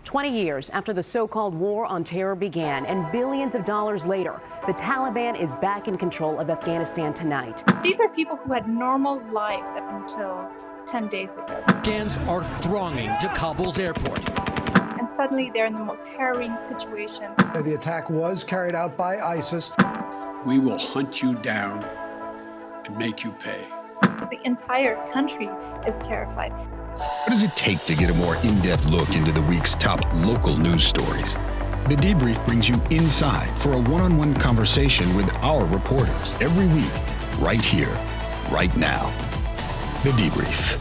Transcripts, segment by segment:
20 years after the so-called war on terror began and billions of dollars later, the Taliban is back in control of Afghanistan tonight. These are people who had normal lives up until 10 days ago. Afghans are thronging to Kabul's airport. And suddenly they're in the most harrowing situation. The attack was carried out by ISIS. We will hunt you down and make you pay. The entire country is terrified. What does it take to get a more in-depth look into the week's top local news stories? The Debrief brings you inside for a one-on-one conversation with our reporters every week, right here, right now. The Debrief.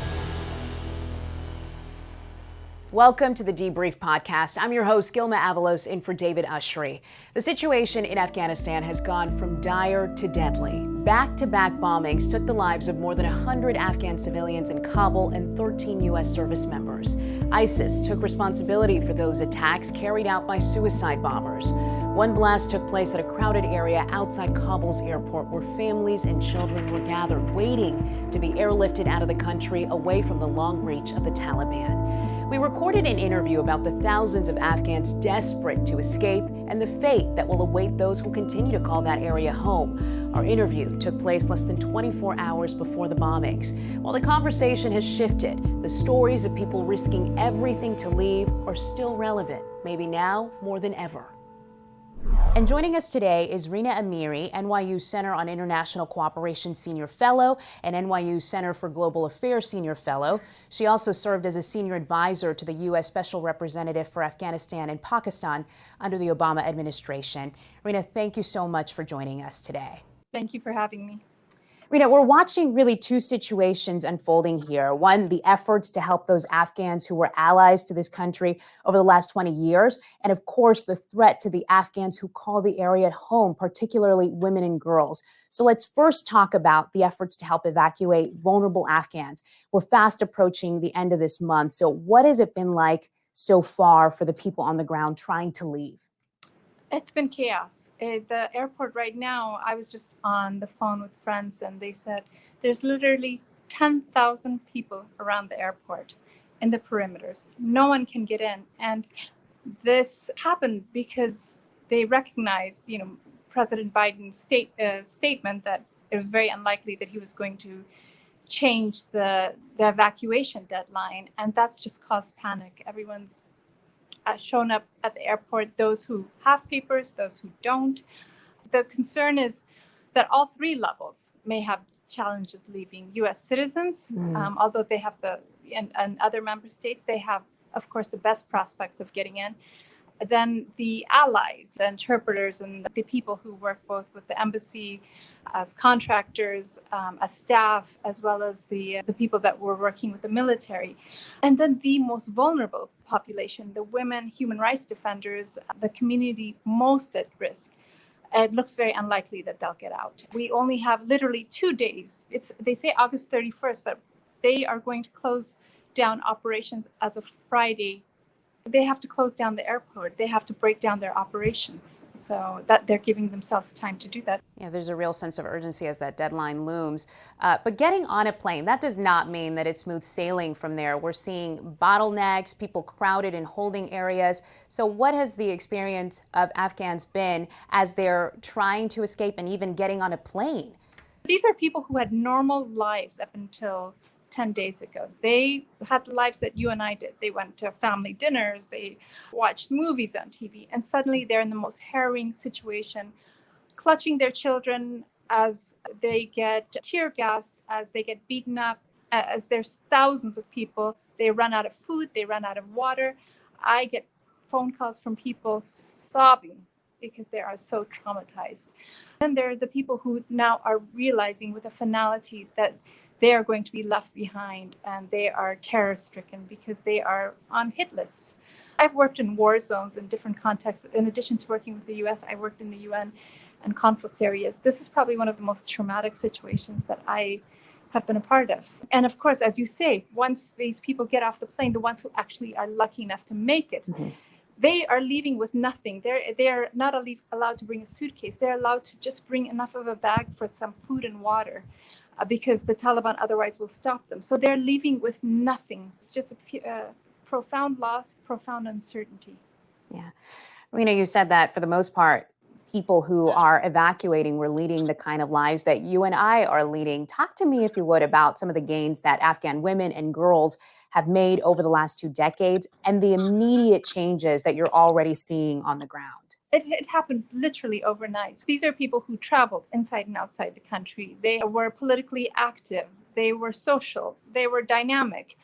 Welcome to the Debrief podcast. I'm your host, Gilma Avalos, in for David Ushry. The situation in Afghanistan has gone from dire to deadly. Back-to-back bombings took the lives of more than 100 Afghan civilians in Kabul and 13 U.S. service members. ISIS took responsibility for those attacks carried out by suicide bombers. One blast took place at a crowded area outside Kabul's airport where families and children were gathered, waiting to be airlifted out of the country away from the long reach of the Taliban. We recorded an interview about the thousands of Afghans desperate to escape and the fate that will await those who continue to call that area home. Our interview took place less than 24 hours before the bombings. While the conversation has shifted, the stories of people risking everything to leave are still relevant, maybe now more than ever. And joining us today is Rina Amiri, NYU Center on International Cooperation Senior Fellow and NYU Center for Global Affairs Senior Fellow. She also served as a senior advisor to the U.S. Special Representative for Afghanistan and Pakistan under the Obama administration. Rina, thank you so much for joining us today. Thank you for having me. Rina, we're watching really two situations unfolding here. One, the efforts to help those Afghans who were allies to this country over the last 20 years. And of course, the threat to the Afghans who call the area home, particularly women and girls. So let's first talk about the efforts to help evacuate vulnerable Afghans. We're fast approaching the end of this month. So what has it been like so far for the people on the ground trying to leave? It's been chaos. The airport right now, I was just on the phone with friends and they said there's literally 10,000 people around the airport in the perimeters. No one can get in. And this happened because they recognized, President Biden's statement that it was very unlikely that he was going to change the evacuation deadline. And that's just caused panic. Everyone's shown up at the airport, those who have papers, those who don't. The concern is that all three levels may have challenges leaving. U.S. citizens, although they have and other member states, they have, of course, the best prospects of getting in. Then the allies, the interpreters, and the people who work both with the embassy as contractors, as staff, as well as the people that were working with the military. And then the most vulnerable population, the women, human rights defenders, the community most at risk. It looks very unlikely that they'll get out. We only have literally 2 days. They say August 31st, but they are going to close down operations as of Friday. They have to close down the airport. They have to break down their operations. So that they're giving themselves time to do that. Yeah, there's a real sense of urgency as that deadline looms. But getting on a plane, that does not mean that it's smooth sailing from there. We're seeing bottlenecks, people crowded in holding areas. So what has the experience of Afghans been as they're trying to escape and even getting on a plane? These are people who had normal lives up until 10 days ago. They had the lives that you and I did. They went to family dinners, they watched movies on TV, and suddenly they're in the most harrowing situation, clutching their children as they get tear gassed, as they get beaten up, as there's thousands of people. They run out of food, they run out of water. I get phone calls from people sobbing because they are so traumatized. And there are the people who now are realizing with a finality that they are going to be left behind and they are terror-stricken because they are on hit lists. I've worked in war zones in different contexts. In addition to working with the U.S., I worked in the UN and conflict areas. This is probably one of the most traumatic situations that I have been a part of. And of course, as you say, once these people get off the plane, the ones who actually are lucky enough to make it, they are leaving with nothing. They're not allowed to bring a suitcase. They're allowed to just bring enough of a bag for some food and water. Because the Taliban otherwise will stop them. So they're leaving with nothing. It's just profound loss, profound uncertainty. Yeah. Rena, you said that for the most part, people who are evacuating were leading the kind of lives that you and I are leading. Talk to me, if you would, about some of the gains that Afghan women and girls have made over the last 2 decades and the immediate changes that you're already seeing on the ground. It happened literally overnight. These are people who traveled inside and outside the country. They were politically active. They were social. They were dynamic.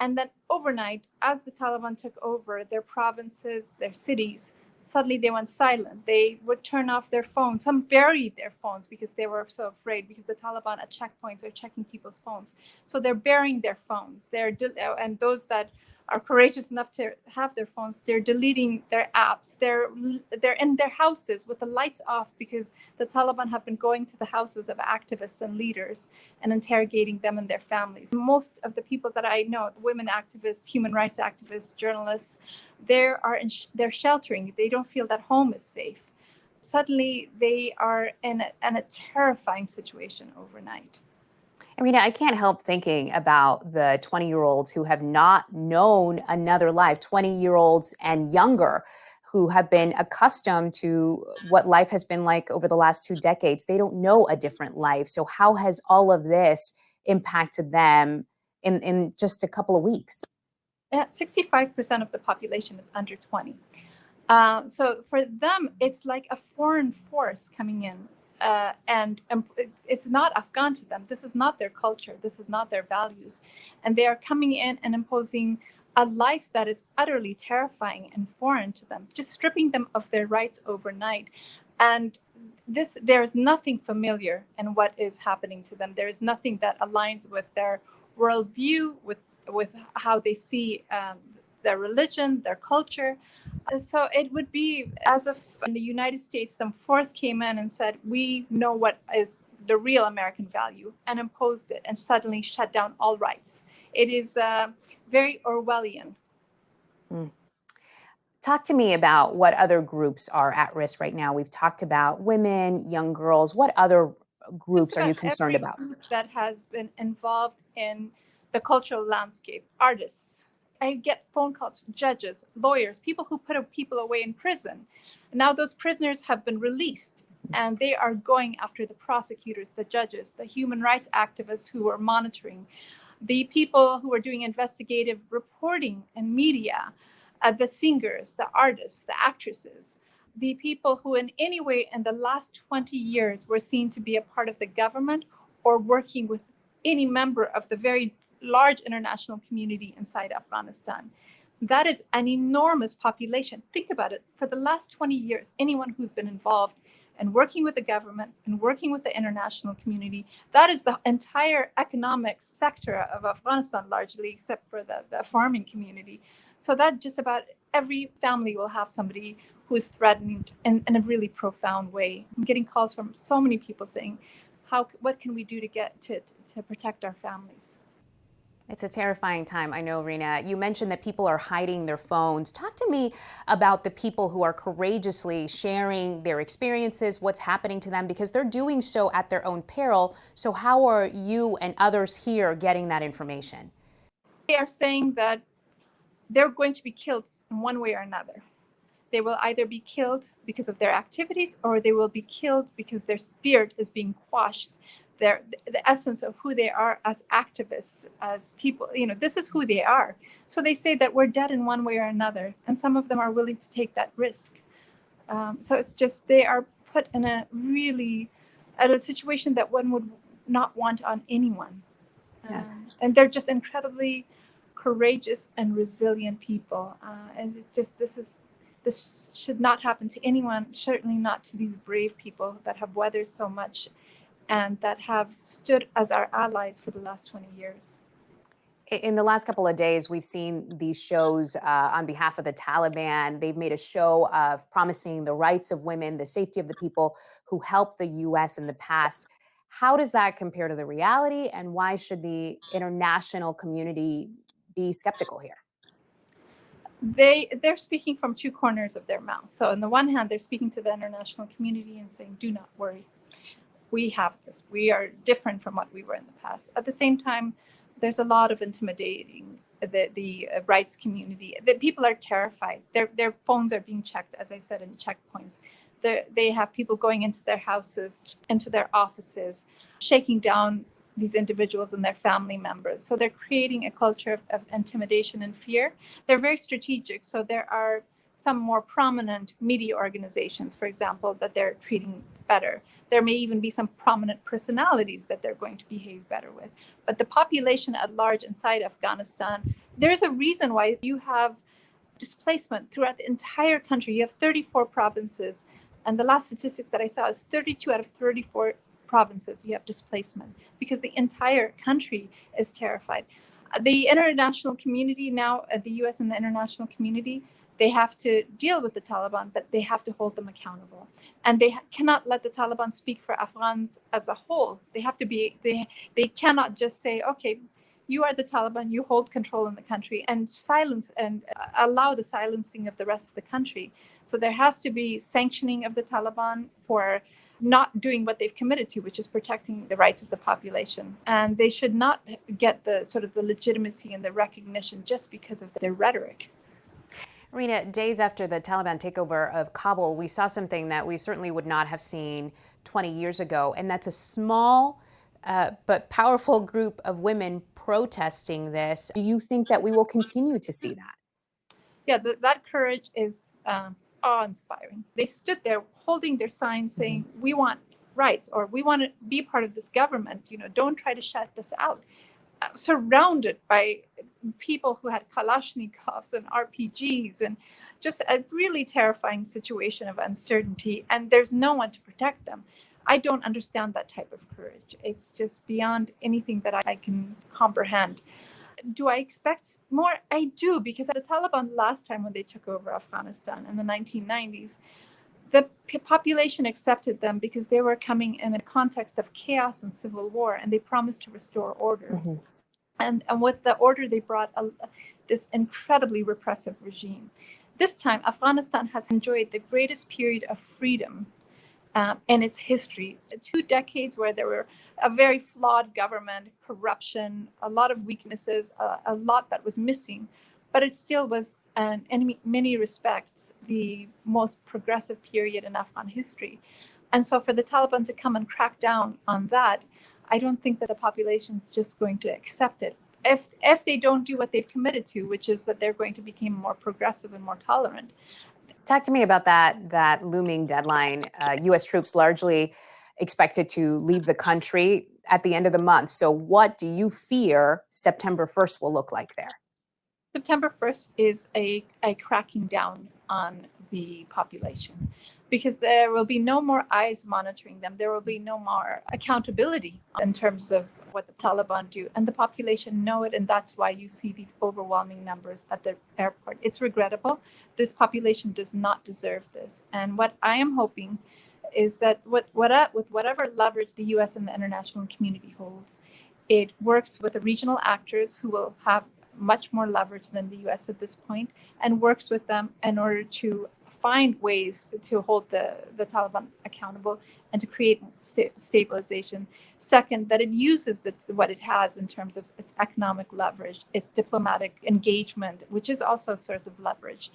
And then overnight, as the Taliban took over their provinces, their cities, suddenly they went silent. They would turn off their phones. Some buried their phones because they were so afraid, because the Taliban at checkpoints are checking people's phones. So they're burying their phones. And those that are courageous enough to have their phones, they're deleting their apps. They're in their houses with the lights off because the Taliban have been going to the houses of activists and leaders and interrogating them and their families. Most of the people that I know, women activists, human rights activists, journalists, they're they're sheltering. They don't feel that home is safe. Suddenly, they are in a terrifying situation overnight. Rena, I can't help thinking about the 20-year-olds who have not known another life, 20-year-olds and younger who have been accustomed to what life has been like over the last 2 decades. They don't know a different life. So how has all of this impacted them in just a couple of weeks? 65% of the population is under 20. So for them, it's like a foreign force coming in. And it's not Afghan to them. This is not their culture. This is not their values. And they are coming in and imposing a life that is utterly terrifying and foreign to them, just stripping them of their rights overnight. And there is nothing familiar in what is happening to them. There is nothing that aligns with their worldview, with how they see their religion, their culture. So it would be as if in the United States, some force came in and said, we know what is the real American value, and imposed it and suddenly shut down all rights. It is very Orwellian. Talk to me about what other groups are at risk right now. We've talked about women, young girls. What other groups are you concerned about? Every group that has been involved in the cultural landscape, artists. I get phone calls, judges, lawyers, people who put people away in prison. Now those prisoners have been released and they are going after the prosecutors, the judges, the human rights activists who are monitoring, the people who are doing investigative reporting and media, the singers, the artists, the actresses, the people who in any way in the last 20 years were seen to be a part of the government or working with any member of the very large international community inside Afghanistan. That is an enormous population. Think about it. For the last 20 years, anyone who's been involved in working with the government and working with the international community, that is the entire economic sector of Afghanistan, largely, except for the farming community. So that just about every family will have somebody who is threatened in a really profound way. I'm getting calls from so many people saying, what can we do to get to protect our families? It's a terrifying time. I know, Rena. You mentioned that people are hiding their phones. Talk to me about the people who are courageously sharing their experiences, what's happening to them, because they're doing so at their own peril. So how are you and others here getting that information? They are saying that they're going to be killed in one way or another. They will either be killed because of their activities, or they will be killed because their spirit is being quashed. The essence of who they are as activists, as people, this is who they are. So they say that we're dead in one way or another, and some of them are willing to take that risk. So it's just they are put in a situation that one would not want on anyone. Yeah. And they're just incredibly courageous and resilient people. And it's just this should not happen to anyone, certainly not to these brave people that have weathered so much and that have stood as our allies for the last 20 years. In the last couple of days, we've seen these shows on behalf of the Taliban. They've made a show of promising the rights of women, the safety of the people who helped the U.S. in the past. How does that compare to the reality, and why should the international community be skeptical here? They're speaking from two corners of their mouth. So on the one hand, they're speaking to the international community and saying, do not worry. We have this. We are different from what we were in the past. At the same time, there's a lot of intimidating the rights community. That people are terrified. Their phones are being checked, as I said, in checkpoints. They have people going into their houses, into their offices, shaking down these individuals and their family members. So they're creating a culture of intimidation and fear. They're very strategic. So there are some more prominent media organizations, for example, that they're treating better. There may even be some prominent personalities that they're going to behave better with. But the population at large inside Afghanistan, there's a reason why you have displacement throughout the entire country. You have 34 provinces. And the last statistics that I saw is 32 out of 34 provinces you have displacement, because the entire country is terrified. The international community now, the US and the international community, they have to deal with the Taliban, but they have to hold them accountable. And they cannot let the Taliban speak for Afghans as a whole. They have to be, they cannot just say, okay, you are the Taliban, you hold control in the country, and silence and allow the silencing of the rest of the country. So there has to be sanctioning of the Taliban for not doing what they've committed to, which is protecting the rights of the population. And they should not get the sort of the legitimacy and the recognition just because of their rhetoric. Rina, days after the Taliban takeover of Kabul, we saw something that we certainly would not have seen 20 years ago, and that's a small but powerful group of women protesting this. Do you think that we will continue to see that? Yeah, that courage is awe-inspiring. They stood there holding their signs saying, we want rights, or we want to be part of this government, don't try to shut this out. Surrounded by people who had Kalashnikovs and RPGs, and just a really terrifying situation of uncertainty, and there's no one to protect them. I don't understand that type of courage. It's just beyond anything that I can comprehend. Do I expect more? I do, because the Taliban last time when they took over Afghanistan in the 1990s, the population accepted them because they were coming in a context of chaos and civil war, and they promised to restore order. Mm-hmm. And with the order, they brought this incredibly repressive regime. This time, Afghanistan has enjoyed the greatest period of freedom in its history. 2 decades where there were a very flawed government, corruption, a lot of weaknesses, a lot that was missing, but it still was, in many respects, the most progressive period in Afghan history. And so for the Taliban to come and crack down on that, I don't think that the population is just going to accept it. If they don't do what they've committed to, which is that they're going to become more progressive and more tolerant. Talk to me about that looming deadline. U.S. troops largely expected to leave the country at the end of the month. So what do you fear September 1st will look like there? September 1st is a cracking down on the population, because there will be no more eyes monitoring them. There will be no more accountability in terms of what the Taliban do. And the population know it, and that's why you see these overwhelming numbers at the airport. It's regrettable. This population does not deserve this. And what I am hoping is that with whatever leverage the U.S. and the international community holds, it works with the regional actors who will have much more leverage than the U.S. at this point, and works with them in order to find ways to hold the Taliban accountable and to create stabilization. Second, that it uses what it has in terms of its economic leverage, its diplomatic engagement, which is also a source of leverage,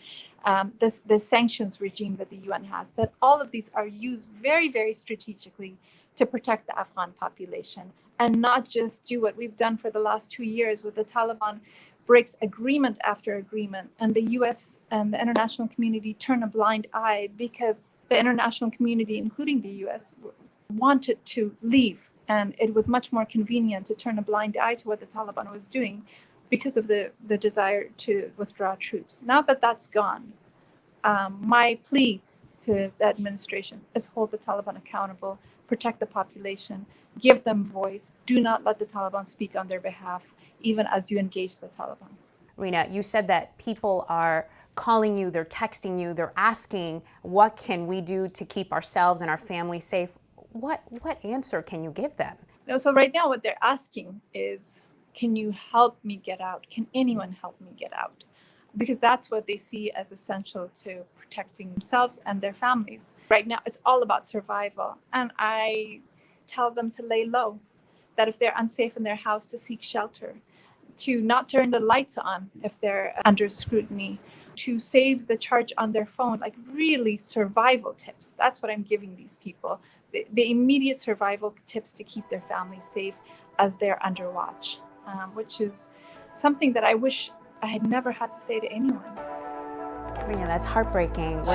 the sanctions regime that the UN has, that all of these are used very, very strategically to protect the Afghan population, and not just do what we've done for the last 2 years with the Taliban breaks agreement after agreement, and the US and the international community turn a blind eye because the international community, including the US, wanted to leave. And it was much more convenient to turn a blind eye to what the Taliban was doing because of the desire to withdraw troops. Now that that's gone, my plea to the administration is hold the Taliban accountable, protect the population, give them voice. Do not let the Taliban speak on their behalf, even as you engage the Taliban. Rina, you said that people are calling you, they're texting you, they're asking, what can we do to keep ourselves and our families safe? What answer can you give them? No, so right now what they're asking is, can you help me get out? Can anyone help me get out? Because that's what they see as essential to protecting themselves and their families. Right now, it's all about survival. And I tell them to lay low, that if they're unsafe in their house, to seek shelter, to not turn the lights on if they're under scrutiny, to save the charge on their phone, like really survival tips. That's what I'm giving these people, the immediate survival tips to keep their families safe as they're under watch, which is something that I wish I had never had to say to anyone. Yeah, that's heartbreaking.